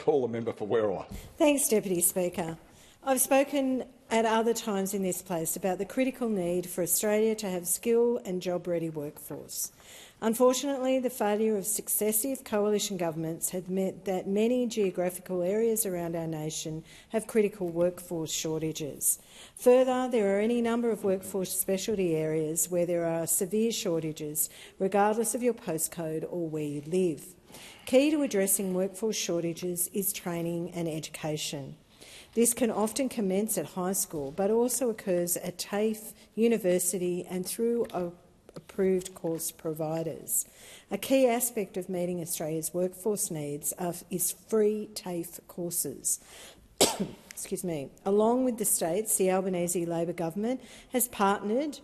call the member for Werriwa. Thanks, Deputy Speaker. I've spoken at other times in this place about the critical need for Australia to have a skilled and job-ready workforce. Unfortunately, the failure of successive coalition governments has meant that many geographical areas around our nation have critical workforce shortages. Further, there are any number of workforce specialty areas where there are severe shortages, regardless of your postcode or where you live. Key to addressing workforce shortages is training and education. This can often commence at high school, but also occurs at TAFE, university and through approved course providers. A key aspect of meeting Australia's workforce needs is free TAFE courses. Excuse me. Along with the states, the Albanese Labor government has partnered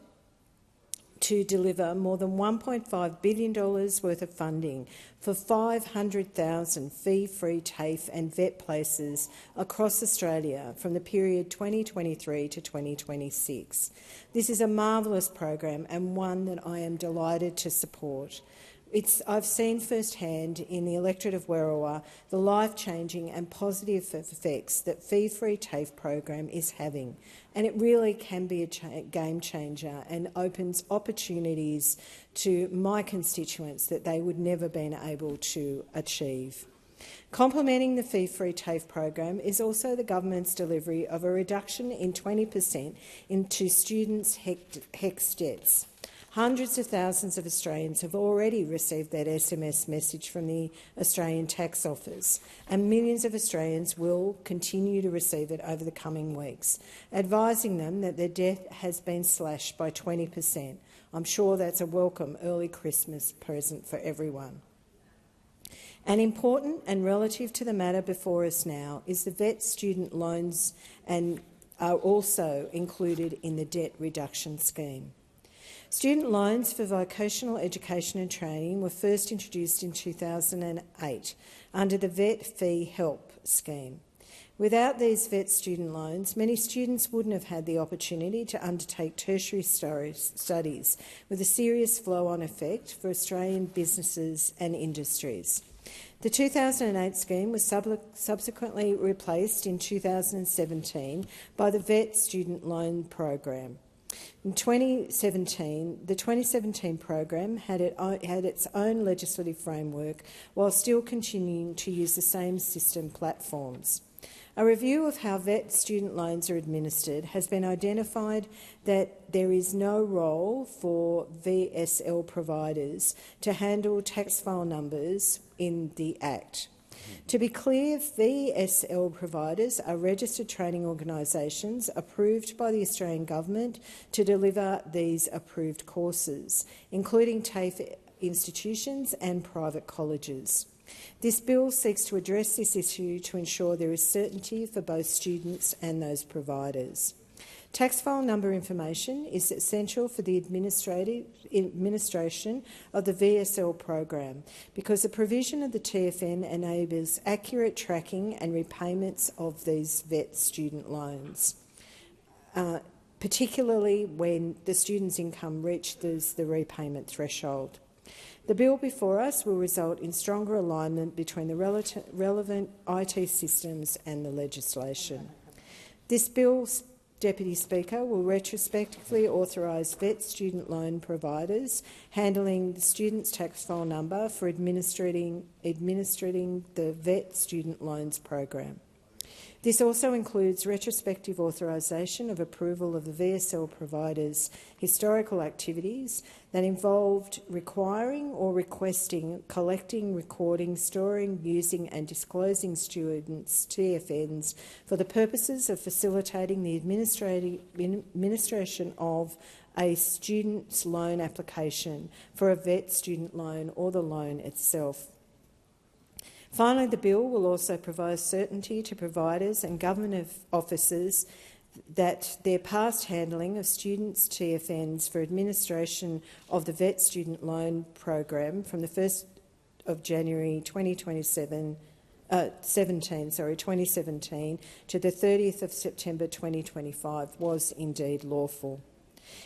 to deliver more than $1.5 billion worth of funding for 500,000 fee-free TAFE and VET places across Australia from the period 2023 to 2026. This is a marvellous program and one that I am delighted to support. I've seen firsthand in the electorate of Werriwa the life-changing and positive effects that fee-free TAFE program is having, and it really can be a game changer and opens opportunities to my constituents that they would never been able to achieve. Complementing the fee-free TAFE program is also the government's delivery of a reduction in 20% into students' HECS debts. Hundreds of thousands of Australians have already received that SMS message from the Australian Tax Office, and millions of Australians will continue to receive it over the coming weeks, advising them that their debt has been slashed by 20%. I'm sure that's a welcome early Christmas present for everyone. And important and relative to the matter before us now is the VET student loans and are also included in the debt reduction scheme. Student loans for vocational education and training were first introduced in 2008 under the VET Fee Help scheme. Without these VET student loans, many students wouldn't have had the opportunity to undertake tertiary studies, with a serious flow-on effect for Australian businesses and industries. The 2008 scheme was subsequently replaced in 2017 by the VET Student Loan Program. In 2017, the 2017 program had its own legislative framework while still continuing to use the same system platforms. A review of how VET student loans are administered has been identified that there is no role for VSL providers to handle tax file numbers in the Act. To be clear, VSL providers are registered training organisations approved by the Australian Government to deliver these approved courses, including TAFE institutions and private colleges. This bill seeks to address this issue to ensure there is certainty for both students and those providers. Tax file number information is essential for the administration of the VSL program because the provision of the TFN enables accurate tracking and repayments of these VET student loans, particularly when the student's income reaches the repayment threshold. The bill before us will result in stronger alignment between the relevant IT systems and the legislation. This bill, Deputy Speaker, will retrospectively authorise VET student loan providers handling the student's tax file number for administrating the VET student loans program. This also includes retrospective authorisation of approval of the VSL providers' historical activities that involved requiring or requesting, collecting, recording, storing, using and disclosing students' TFNs for the purposes of facilitating the administration of a student's loan application for a VET student loan or the loan itself. Finally, the bill will also provide certainty to providers and government officers that their past handling of students' TFNs for administration of the VET student loan program from the 1st of January 2017 to the 30th of September 2025 was indeed lawful.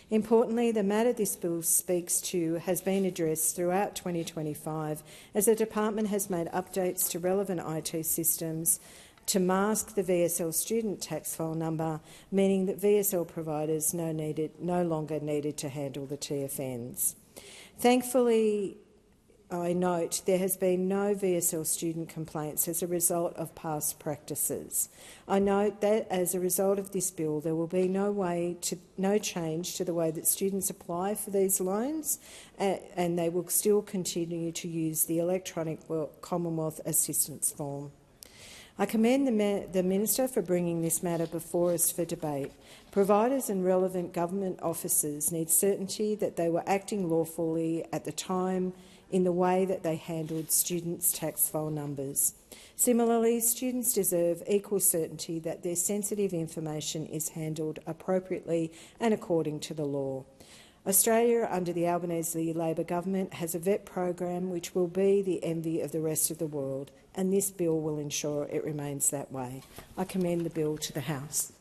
Importantly, the matter this bill speaks to has been addressed throughout 2025 as the department has made updates to relevant IT systems to mask the VSL student tax file number, meaning that VSL providers no longer needed to handle the TFNs. Thankfully, I note there has been no VSL student complaints as a result of past practices. I note that as a result of this bill, there will be no change to the way that students apply for these loans, and they will still continue to use the electronic Commonwealth Assistance Form. I commend the Minister for bringing this matter before us for debate. Providers and relevant government officers need certainty that they were acting lawfully at the time in the way that they handled students' tax file numbers. Similarly, students deserve equal certainty that their sensitive information is handled appropriately and according to the law. Australia, under the Albanese Labor government, has a VET program which will be the envy of the rest of the world, and this bill will ensure it remains that way. I commend the bill to the House.